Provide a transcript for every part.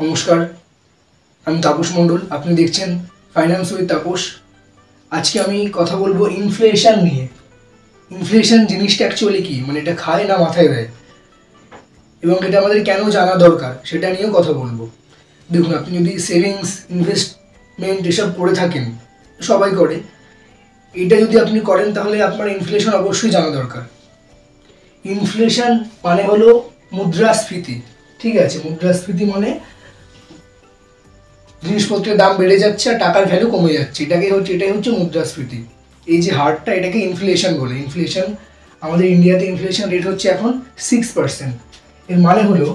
নমস্কার, আমি তাপস মণ্ডল। আপনি দেখছেন ফাইন্যান্স উইথ তাপস। আজকে আমি কথা বলবো ইনফ্লেশন নিয়ে। ইনফ্লেশন জিনিসটা অ্যাকচুয়ালি কি, মানে এটা খায় না মাথায় দেয়, এবং এটা আমাদের কেন জানা দরকার সেটা নিয়েও কথা বলবো। দেখুন, আপনি যদি সেভিংস, ইনভেস্টমেন্ট এসব করে থাকেন, সবাই করে, এটা যদি আপনি করেন তাহলে আপনার ইনফ্লেশন অবশ্যই জানা দরকার। ইনফ্লেশন মানে হলো মুদ্রাস্ফীতি। ঠিক আছে, মুদ্রাস্ফীতি মানে জিনিসপত্রের দাম বেড়ে যাচ্ছে আর টাকার ভ্যালু কমে যাচ্ছে, এটাই হচ্ছে মুদ্রাস্ফীতি। এই যে হারটা, এটাকে ইনফ্লেশন বলে। ইনফ্লেশন আমাদের ইন্ডিয়াতে ইনফ্লেশন রেট হচ্ছে এখন 6%। এর মানে হলো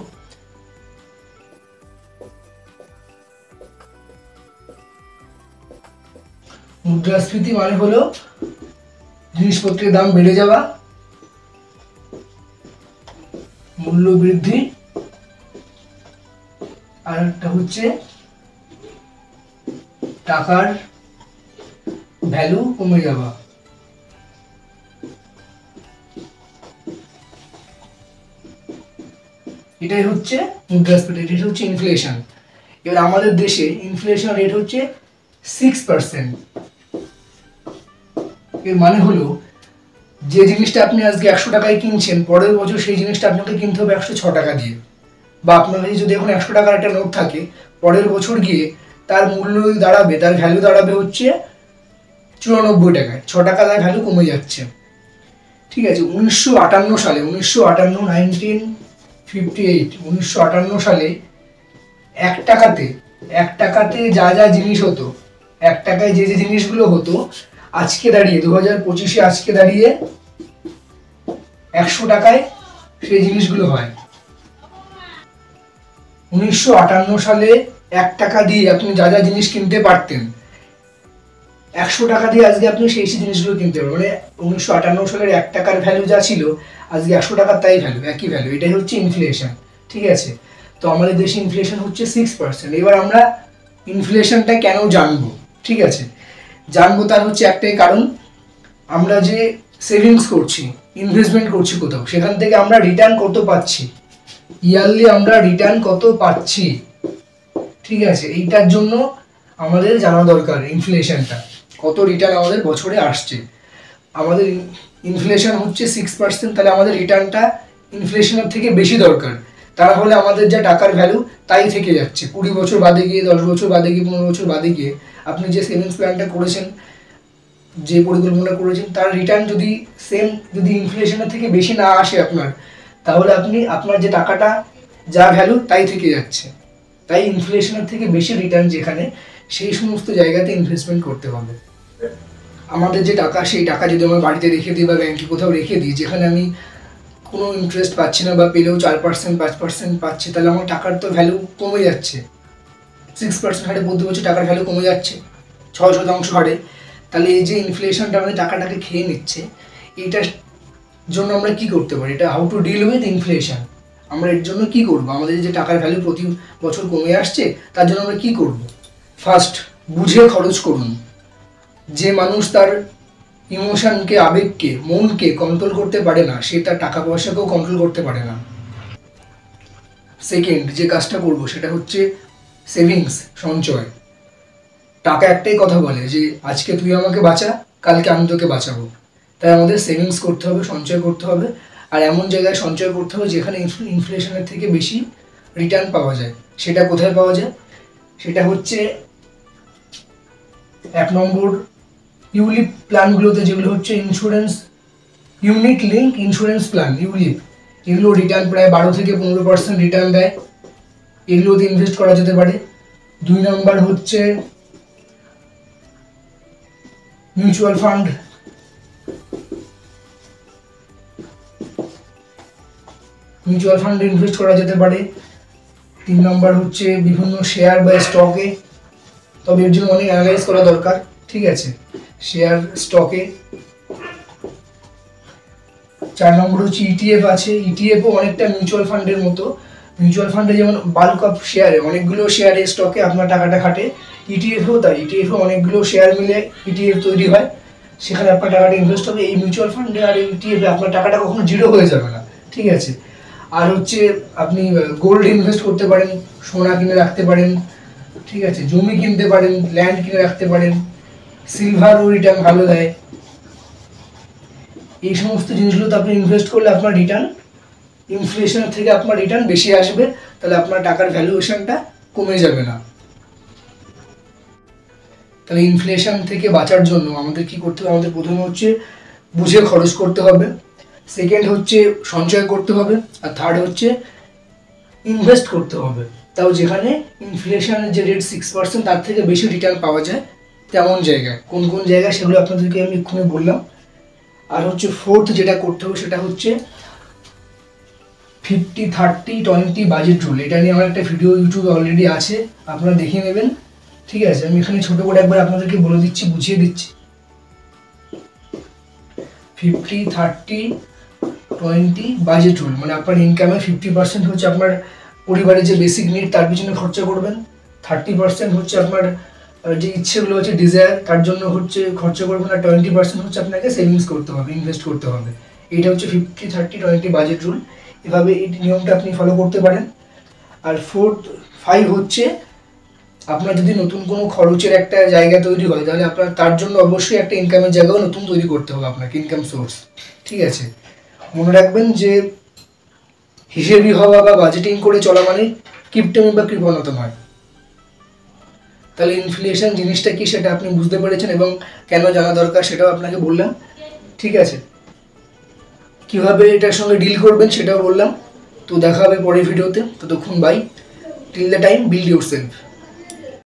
মুদ্রাস্ফীতি মানে হলো জিনিসপত্রের দাম বেড়ে যাওয়া, মূল্য বৃদ্ধি, আর একটা হচ্ছে টাকার ভ্যালু কমে যাওয়া। এটাই হচ্ছে মুদ্রাস্ফীতি, এটা হচ্ছে ইনফ্লেশন। এবার আমাদের দেশে ইনফ্লেশন রেট হচ্ছে 6%। এর মানে হলো যে জিনিসটা আপনি আজকে 100 টাকায় কিনছেন, পরের বছর সেই জিনিসটা আপনাকে কিনতে হবে 106 টাকা দিয়ে। বা আপনার কাছে যদি এখন 100 টাকার একটা নোট থাকে, পরের বছর গিয়ে তার মূল্য দাঁড়াবে, তার ভ্যালু দাঁড়াবে হচ্ছে 94 টাকায়। 6 টাকা তার ভ্যালু কমে যাচ্ছে। ঠিক আছে, 1958 সালে 1958 সালে 1 টাকাতে যা যা জিনিস হতো, 1 টাকায় যে যে জিনিসগুলো হতো, আজকে দাঁড়িয়ে 2025-এ আজকে দাঁড়িয়ে 100 টাকায় সেই জিনিসগুলো হয়। 1958 সালে 1 টাকা দিয়ে আপনি যা যা জিনিস কিনতে পারতেন, 100 টাকা দিয়ে আজকে আপনি সেই জিনিসগুলো কিনতে পারবেন। মানে 1958 সালের 1 টাকার ভ্যালু যা ছিল, আজকে 100 টাকার তাই ভ্যালু, একই ভ্যালু। এটাই হচ্ছে ইনফ্লেশন। ঠিক আছে, তো আমাদের দেশে ইনফ্লেশন হচ্ছে 6%। এবার আমরা ইনফ্লেশনটা কেন জানবো? ঠিক আছে, জানবো তার হচ্ছে একটাই কারণ, আমরা যে সেভিংস করছি, ইনভেস্টমেন্ট করছি কোথাও, সেখান থেকে আমরা রিটার্ন কত পাচ্ছি, ইয়ারলি আমরা রিটার্ন কত পাচ্ছি। ঠিক আছে, এইটার জন্য আমাদের জানা দরকার ইনফ্লেশনটা, কত রিটার্ন আমাদের বছরে আসছে। আমাদের ইনফ্লেশন হচ্ছে 6%, তাহলে আমাদের রিটার্নটা ইনফ্লেশনের থেকে বেশি দরকার। তাহলে আমাদের যা টাকার ভ্যালু তাই থেকে যাচ্ছে। 20 বছর বাদে গিয়ে, 10 বছর বাদে গিয়ে, 15 বছর বাদে গিয়ে আপনি যে সেভিংস প্ল্যানটা করেছেন, যে পরিকল্পনা করেছেন, তার রিটার্ন যদি ইনফ্লেশনের থেকে বেশি না আসে আপনার, তাহলে আপনার যে টাকাটা যা ভ্যালু তাই থেকে যাচ্ছে। তাই ইনফ্লেশনের থেকে বেশি রিটার্ন যেখানে, সেই সমস্ত জায়গাতে ইনভেস্টমেন্ট করতে হবে। আমাদের যে টাকা, সেই টাকা যদি আমরা বাড়িতে রেখে দিই বা ব্যাংকে কোথাও রেখে দিই, যেখানে আমি কোনো ইন্টারেস্ট পাচ্ছি না, বা পেলেও 4%, 5% পাচ্ছি, তাহলে আমার টাকার তো ভ্যালু কমে যাচ্ছে। 6% হারে প্রতি বছর টাকার ভ্যালু কমে যাচ্ছে 6% হারে। তাহলে এই যে ইনফ্লেশনটা আমাদের টাকাটাকে খেয়ে নিচ্ছে, এইটার জন্য আমরা কি করতে পারি? এটা how to deal with inflation. আমরা এর জন্য কি করব? আমাদের যে টাকার ভ্যালু প্রতি বছর কমে আসছে, তার জন্য আমরা কি করব? ফার্স্ট, বুঝে খরচ করুন। যে মানুষ তার ইমোশনকে, আবেগকে, মনকে কন্ট্রোল করতে পারে না, সে তার টাকা পয়সাকেও কন্ট্রোল করতে পারে না। সেকেন্ড যে কাজটা করব সেটা হচ্ছে সেভিংস, সঞ্চয়। টাকা একটাই কথা বলে যে আজকে তুই আমাকে বাঁচা, কালকে আমি তোকে বাঁচাবো। তাই আমাদের সেভিংস করতে হবে, সঞ্চয় করতে হবে, আর এমন জায়গায় সঞ্চয় করতে হবে যেখানে ইনফ্লেশনের থেকে বেশি রিটার্ন পাওয়া যায়। সেটা কোথায় পাওয়া যায়? সেটা হচ্ছে 1 নম্বর ইউলিপ প্ল্যানগুলোতে, যেগুলো হচ্ছে insurance, unit link insurance plan, ULIP. এগুলো রিটার্ন প্রায় 12 থেকে 15% রিটার্ন দেয়, এগুলোতে ইনভেস্ট করা যেতে পারে। 2 নম্বর হচ্ছে মিউচুয়াল ফান্ড। মিউচুয়াল ফান্ডে ইনভেস্ট করা যেতে পারে। 3 নম্বর হচ্ছে বিভিন্ন শেয়ার বা স্টকে, তবে এর জন্য অনেক অ্যানালাইজ করা দরকার। ঠিক আছে, শেয়ার, স্টকে। 4 নম্বর হচ্ছে ইটিএফ আছে। ইটিএফও অনেকটা মিউচুয়াল ফান্ডের মতো। মিউচুয়াল ফান্ডে যেমন বাল্ক অফ শেয়ারে, অনেকগুলো শেয়ারে, স্টকে আপনার টাকাটা খাটে, ইটিএফও তাই। ইটিএফও অনেকগুলো শেয়ার মিলে ইটিএফ তৈরি হয়, সেখানে আপনার টাকাটা ইনভেস্ট হবে। এই মিউচুয়াল ফান্ডে আর ইটিএফে আপনার টাকাটা কখনো জিরো হয়ে যাবে না। ঠিক আছে, আর হচ্ছে আপনি গোল্ড ইনভেস্ট করতে পারেন, সোনা কিনে রাখতে পারেন, ঠিক আছে, জমি কিনতে পারেন, ল্যান্ড কিনে রাখতে পারেন, সিলভারও রিটার্ন ভালো দেয়। এই সমস্ত জিনিসগুলোতে আপনি ইনভেস্ট করলে আপনার রিটার্ন ইনফ্লেশনের থেকে আপনার রিটার্ন বেশি আসবে, তাহলে আপনার টাকার ভ্যালুয়েশনটা কমে যাবে না। তাহলে ইনফ্লেশন থেকে বাঁচার জন্য আমাদের কি করতে হবে? আমাদের প্রথমে হচ্ছে বুঝে খরচ করতে হবে, সেকেন্ড হচ্ছে সঞ্চয় করতে হবে, আর থার্ড হচ্ছে ইনভেস্ট করতে হবে, তাও যেখানে ইনফ্লেশনের যে রেট 6% তার থেকে বেশি রিটার্ন পাওয়া যায় তেমন জায়গায়। কোন কোন জায়গায় সেগুলো আপনাদেরকে আমি এক্ষুনি বললাম। আর হচ্ছে ফোর্থ যেটা করতে হবে সেটা হচ্ছে 50-30-20 বাজেট রুল। এটা নিয়ে আমার একটা ভিডিও ইউটিউবে অলরেডি আছে, আপনারা দেখে নেবেন, ঠিক আছে। আমি এখানে ছোট করে একবার আপনাদেরকে বলে দিচ্ছি, বুঝিয়ে দিচ্ছি। 50-30-20 বাজেট রুল মানে আপনার ইনকামের 50% হচ্ছে আপনার পরিবারের যে বেসিক নিড তার পিছনে খরচা করবেন, 30% হচ্ছে আপনার যে ইচ্ছেগুলো হচ্ছে ডিজায়ার তার জন্য হচ্ছে খরচা করবেন, আর 20% হচ্ছে আপনাকে সেভিংস করতে হবে, ইনভেস্ট করতে হবে। এটা হচ্ছে 50-30-20 বাজেট রুল। এভাবে এই নিয়মটা আপনি ফলো করতে পারেন। আর 5 হচ্ছে আপনার যদি নতুন কোনো খরচের একটা জায়গা তৈরি হয় তাহলে আপনার তার জন্য অবশ্যই একটা ইনকামের জায়গাও নতুন তৈরি করতে হবে আপনাকে, ইনকাম সোর্স, ঠিক আছে। মনে রাখবেন যে হিসেবি হওয়া বা বাজেটিং করে চলা মানে কিপটেমি বা কৃপণতা নয়। তাহলে ইনফ্লেশন জিনিসটা কি সেটা আপনি বুঝতে পেরেছেন এবং কেন জানা দরকার সেটাও আপনাকে বললাম, ঠিক আছে। কিভাবে এটার সঙ্গে ডিল করবেন সেটাও বললাম। তো দেখা হবে পরের ভিডিওতে, ততক্ষণ bye, till the time build yourself.